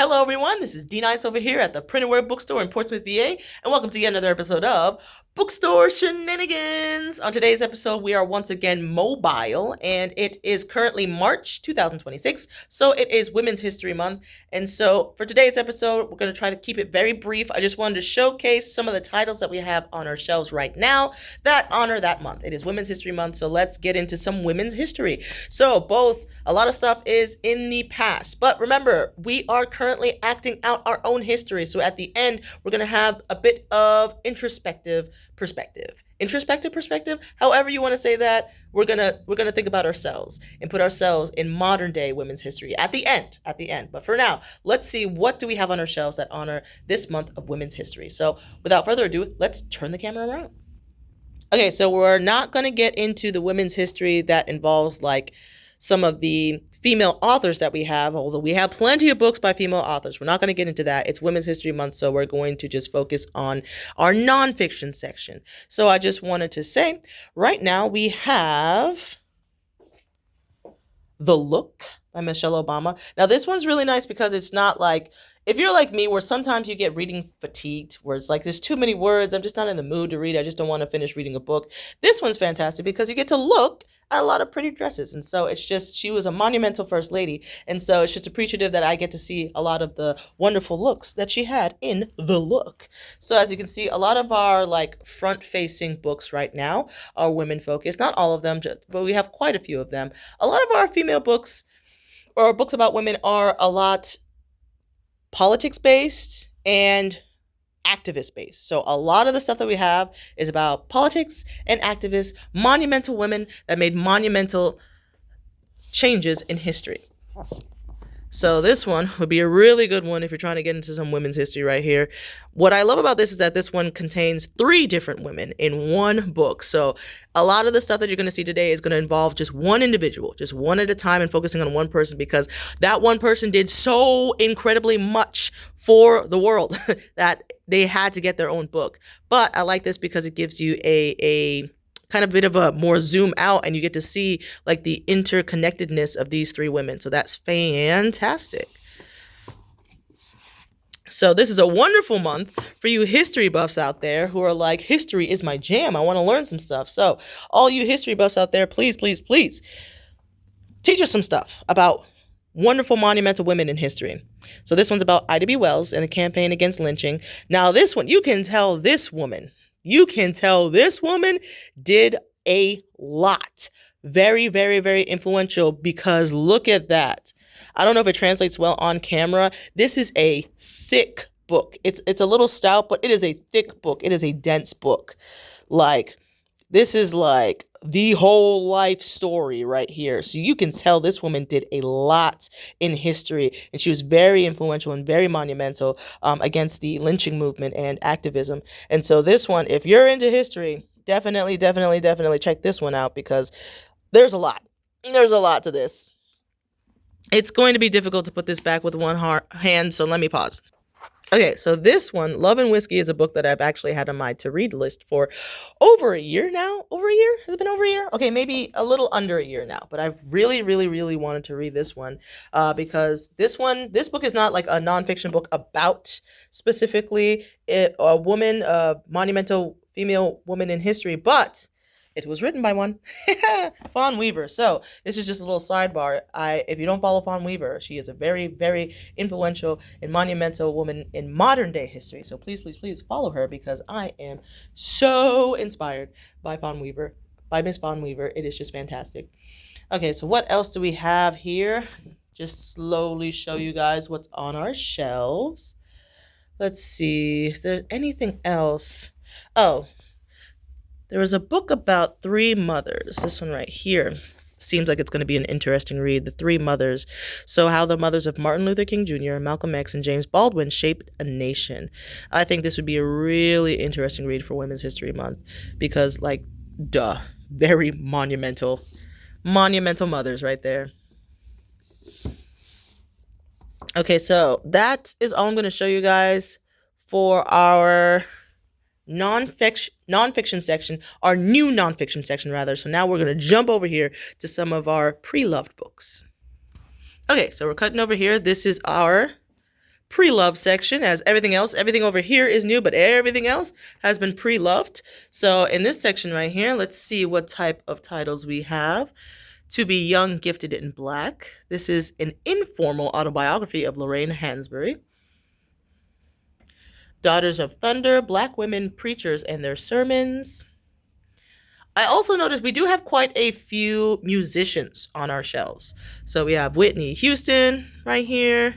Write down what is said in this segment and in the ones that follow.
Hello, everyone. This is D-Nice over here at the Print and Word Bookstore in Portsmouth, VA, and welcome to yet another episode of Bookstore Shenanigans. On today's episode, we are once again mobile, and it is currently March 2026, so it is Women's History Month. And so for today's episode, we're going to try to keep it very brief. I just wanted to showcase some of the titles that we have on our shelves right now that honor that month. It is Women's History Month, so let's get into some women's history. So a lot of stuff is in the past, but remember, we are currently acting out our own history. So at the end, we're going to have a bit of introspective perspective. However you want to say that, we're going to think about ourselves and put ourselves in modern day women's history at the end. But for now, let's see what do we have on our shelves that honor this month of women's history. So without further ado, let's turn the camera around. Okay, so we're not going to get into the women's history that involves like some of the female authors that we have, although we have plenty of books by female authors. We're not going to get into that. It's Women's History Month, so we're going to just focus on our nonfiction section. So I just wanted to say, right now we have The Look by Michelle Obama. Now this one's really nice because it's not like, if you're like me, where sometimes you get reading fatigued, where it's like, there's too many words, I'm just not in the mood to read, I just don't want to finish reading a book. This one's fantastic because you get to look at a lot of pretty dresses. And so it's just, she was a monumental first lady. And so it's just appreciative that I get to see a lot of the wonderful looks that she had in The Look. So as you can see, a lot of our like front-facing books right now are women-focused. Not all of them, but we have quite a few of them. A lot of our female books or books about women are a lot politics-based and activist-based. So a lot of the stuff that we have is about politics and activists, monumental women that made monumental changes in history. So this one would be a really good one if you're trying to get into some women's history right here. What I love about this is that this one contains 3 different women in one book. So a lot of the stuff that you're going to see today is going to involve just one individual, just one at a time, and focusing on one person because that one person did so incredibly much for the world that they had to get their own book. But I like this because it gives you a kind of bit of a more zoom out, and you get to see like the interconnectedness of these 3 women. So that's fantastic. So this is a wonderful month for you history buffs out there who are like, history is my jam, I want to learn some stuff. So all you history buffs out there, please teach us some stuff about wonderful monumental women in history. So this one's about Ida B. Wells and the campaign against lynching. Now this one, you can tell this woman did a lot. Very, very, very influential because look at that. I don't know if it translates well on camera. This is a thick book. It's a little stout, but it is a thick book. It is a dense book. Like, this is like the whole life story right here. So you can tell this woman did a lot in history, and she was very influential and very monumental against the lynching movement and activism. And so this one, if you're into history, definitely check this one out because there's a lot. There's a lot to this. It's going to be difficult to put this back with one hand, so let me pause. Okay, so this one, Love and Whiskey, is a book that I've actually had on my to-read list for over a year now. Over a year? Has it been over a year? Okay, maybe a little under a year now. But I've really wanted to read this one because this book is not like a nonfiction book about specifically a woman, a monumental female woman in history, but it was written by one, Fawn Weaver. So this is just a little sidebar. If you don't follow Fawn Weaver, she is a very, very influential and monumental woman in modern day history. So please follow her because I am so inspired by Miss Fawn Weaver. It is just fantastic. Okay, so what else do we have here? Just slowly show you guys what's on our shelves. Let's see. Is there anything else? Oh. There was a book about 3 mothers. This one right here seems like it's going to be an interesting read. The 3 mothers. So how the mothers of Martin Luther King Jr., Malcolm X, and James Baldwin shaped a nation. I think this would be a really interesting read for Women's History Month because, like, very monumental mothers right there. Okay, so that is all I'm going to show you guys for our nonfiction section, our new nonfiction section rather. So now we're going to jump over here to some of our pre-loved books. Okay, so we're cutting over here. This is our pre-loved section, as everything over here is new, but everything else has been pre-loved. So in this section right here, let's see what type of titles we have. To Be Young, Gifted, and Black. This is an informal autobiography of Lorraine Hansberry. Daughters of Thunder, Black Women Preachers and Their Sermons. I also noticed we do have quite a few musicians on our shelves. So we have Whitney Houston right here.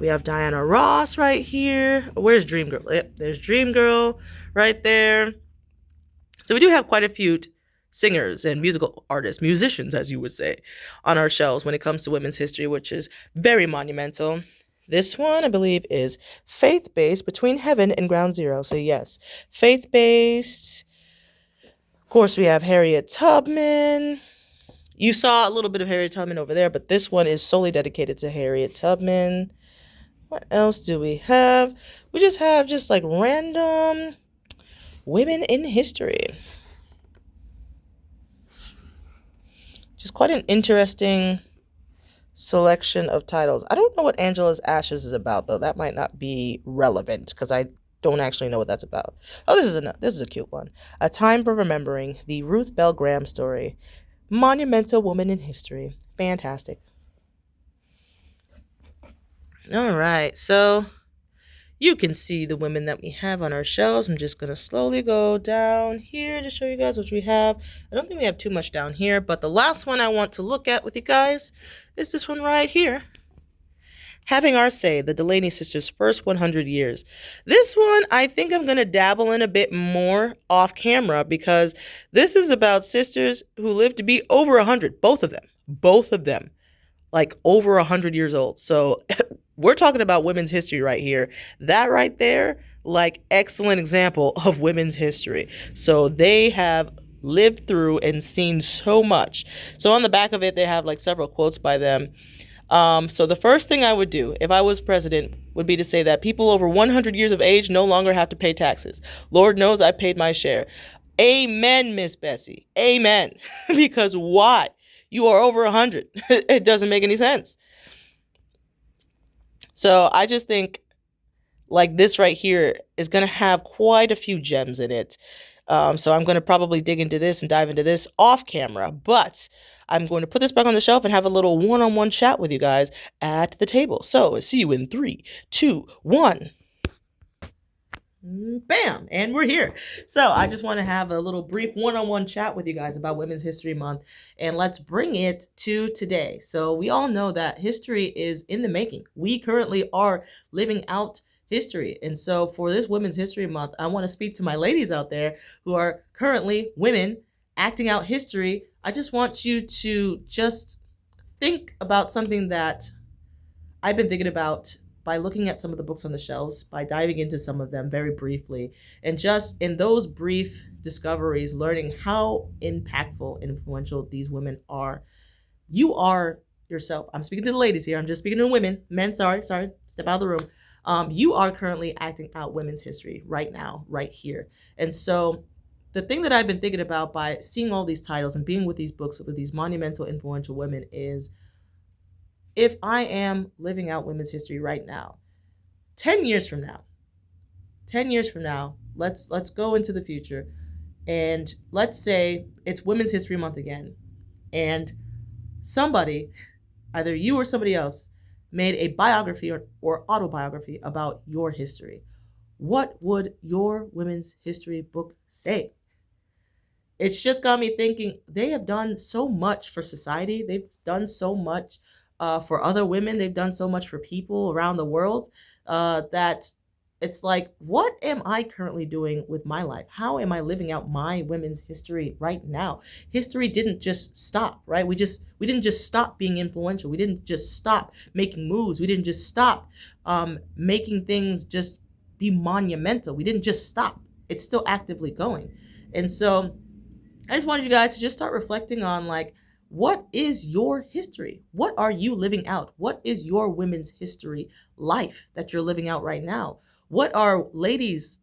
We have Diana Ross right here. Where's Dream Girl? Yep, there's Dream Girl right there. So we do have quite a few singers and musical artists, musicians, as you would say, on our shelves when it comes to women's history, which is very monumental. This one, I believe, is faith-based, Between Heaven and Ground Zero. So yes, faith-based. Of course, we have Harriet Tubman. You saw a little bit of Harriet Tubman over there, but this one is solely dedicated to Harriet Tubman. What else do we have? We just have like random women in history. Just quite an interesting selection of titles. I don't know what Angela's Ashes is about, though. That might not be relevant because I don't actually know what that's about. Oh, this is a cute one. A Time for Remembering, the Ruth Bell Graham story. Monumental woman in history. Fantastic. All right, so you can see the women that we have on our shelves. I'm just going to slowly go down here to show you guys what we have. I don't think we have too much down here, but the last one I want to look at with you guys is this one right here. Having Our Say, the Delany Sisters' First 100 Years. This one, I think I'm going to dabble in a bit more off camera because this is about sisters who lived to be over 100. Both of them, like over 100 years old. So we're talking about women's history right here. That right there, like excellent example of women's history. So they have lived through and seen so much. So on the back of it, they have like several quotes by them. So the first thing I would do if I was president would be to say that people over 100 years of age no longer have to pay taxes. Lord knows I paid my share. Amen, Miss Bessie. Amen. Because why? You are over 100. It doesn't make any sense. So I just think like this right here is going to have quite a few gems in it. So I'm going to probably dig into this and dive into this off camera, but I'm going to put this back on the shelf and have a little one-on-one chat with you guys at the table. So see you in 3, 2, 1. Bam, and we're here. So I just want to have a little brief one-on-one chat with you guys about Women's History Month, and let's bring it to today. So we all know that history is in the making. We currently are living out history. And so for this Women's History Month, I want to speak to my ladies out there who are currently women acting out history. I just want you to just think about something that I've been thinking about by looking at some of the books on the shelves, by diving into some of them very briefly, and just in those brief discoveries, learning how impactful and influential these women are. You are yourself. I'm speaking to the ladies here. I'm just speaking to women. Men, sorry, step out of the room. You are currently acting out women's history right now, right here. And so the thing that I've been thinking about by seeing all these titles and being with these books with these monumental, influential women is, if I am living out women's history right now, 10 years from now, let's go into the future, and let's say it's Women's History Month again, and somebody, either you or somebody else, made a biography or autobiography about your history. What would your women's history book say? It's just got me thinking, they have done so much for society. They've done so much for other women. They've done so much for people around the world that it's like, what am I currently doing with my life? How am I living out my women's history right now? History didn't just stop, right? We didn't just stop being influential. We didn't just stop making moves. We didn't just stop making things just be monumental. We didn't just stop. It's still actively going. And so I just wanted you guys to just start reflecting on, like, what is your history? What are you living out? What is your women's history life that you're living out right now? What are ladies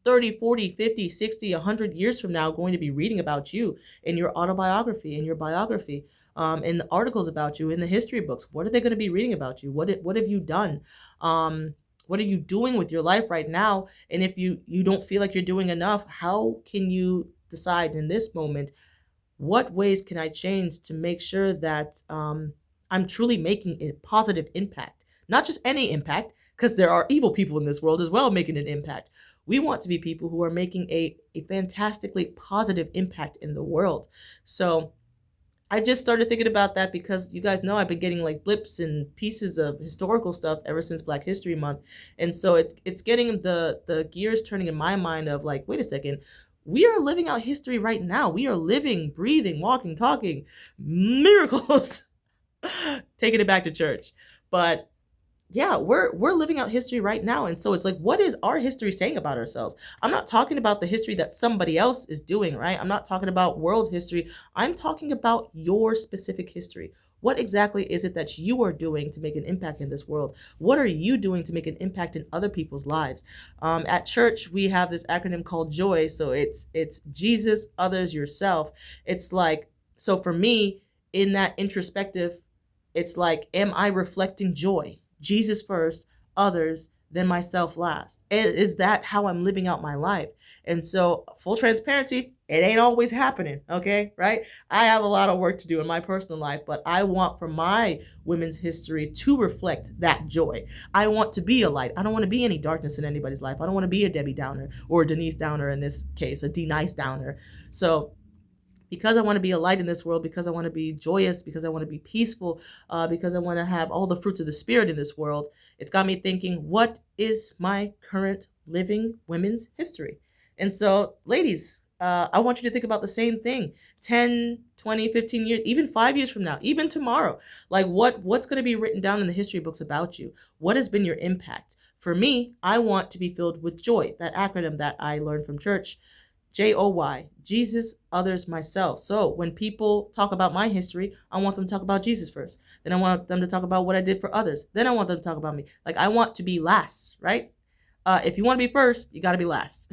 30, 40, 50, 60, 100 years from now going to be reading about you in your autobiography, in your biography? in the articles about you, in the history books? What are they going to be reading about you? What have you done? What are you doing with your life right now? And if you don't feel like you're doing enough, how can you decide in this moment, what ways can I change to make sure that I'm truly making a positive impact? Not just any impact, because there are evil people in this world as well making an impact. We want to be people who are making a fantastically positive impact in the world. So I just started thinking about that because you guys know I've been getting like blips and pieces of historical stuff ever since Black History Month. And so it's getting the gears turning in my mind of like, wait a second, we are living out history right now. We are living, breathing, walking, talking miracles. Taking it back to church. But yeah, we're living out history right now. And so it's like, what is our history saying about ourselves? I'm not talking about the history that somebody else is doing, right? I'm not talking about world history. I'm talking about your specific history. What exactly is it that you are doing to make an impact in this world? What are you doing to make an impact in other people's lives? At church, we have this acronym called JOY. So it's Jesus, others, yourself. It's like, so for me, in that introspective, it's like, am I reflecting joy? Jesus first, others, then myself last. Is that how I'm living out my life? And so, full transparency, it ain't always happening, okay? Right? I have a lot of work to do in my personal life, but I want for my women's history to reflect that joy. I want to be a light. I don't want to be any darkness in anybody's life. I don't want to be a Debbie Downer, or a Denise Downer in this case, a D Nice Downer. So because I want to be a light in this world, because I want to be joyous, because I want to be peaceful, because I want to have all the fruits of the Spirit in this world, it's got me thinking, what is my current living women's history? And so, ladies, I want you to think about the same thing. 10, 20, 15 years, even 5 years from now, even tomorrow. Like what's going to be written down in the history books about you? What has been your impact? For me, I want to be filled with joy, that acronym that I learned from church. JOY, Jesus, others, myself. So when people talk about my history, I want them to talk about Jesus first. Then I want them to talk about what I did for others. Then I want them to talk about me. Like, I want to be last, right? If you want to be first, you got to be last.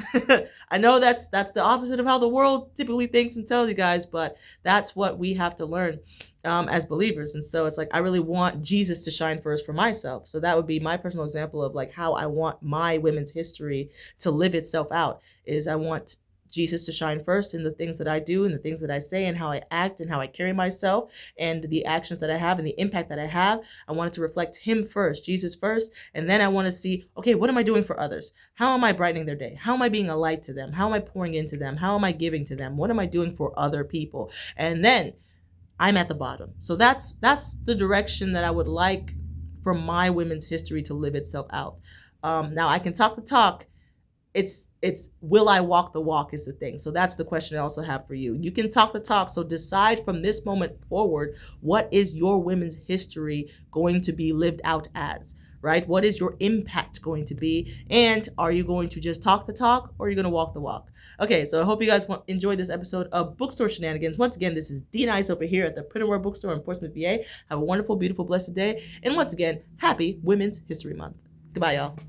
I know that's the opposite of how the world typically thinks and tells you guys, but that's what we have to learn as believers. And so it's like, I really want Jesus to shine first for myself. So that would be my personal example of like how I want my women's history to live itself out, is I want Jesus to shine first in the things that I do and the things that I say and how I act and how I carry myself and the actions that I have and the impact that I have. I want it to reflect him first, Jesus first. And then I want to see, okay, what am I doing for others? How am I brightening their day? How am I being a light to them? How am I pouring into them? How am I giving to them? What am I doing for other people? And then I'm at the bottom. So that's the direction that I would like for my women's history to live itself out. Now I can talk the talk. It's will I walk the walk is the thing. So that's the question I also have for you. You can talk the talk. So decide from this moment forward, what is your women's history going to be lived out as, right? What is your impact going to be? And are you going to just talk the talk, or are you going to walk the walk? Okay, so I hope you guys enjoyed this episode of Bookstore Shenanigans. Once again, this is D Nice over here at the Print and Wear Bookstore in Portsmouth, VA. Have a wonderful, beautiful, blessed day. And once again, happy Women's History Month. Goodbye, y'all.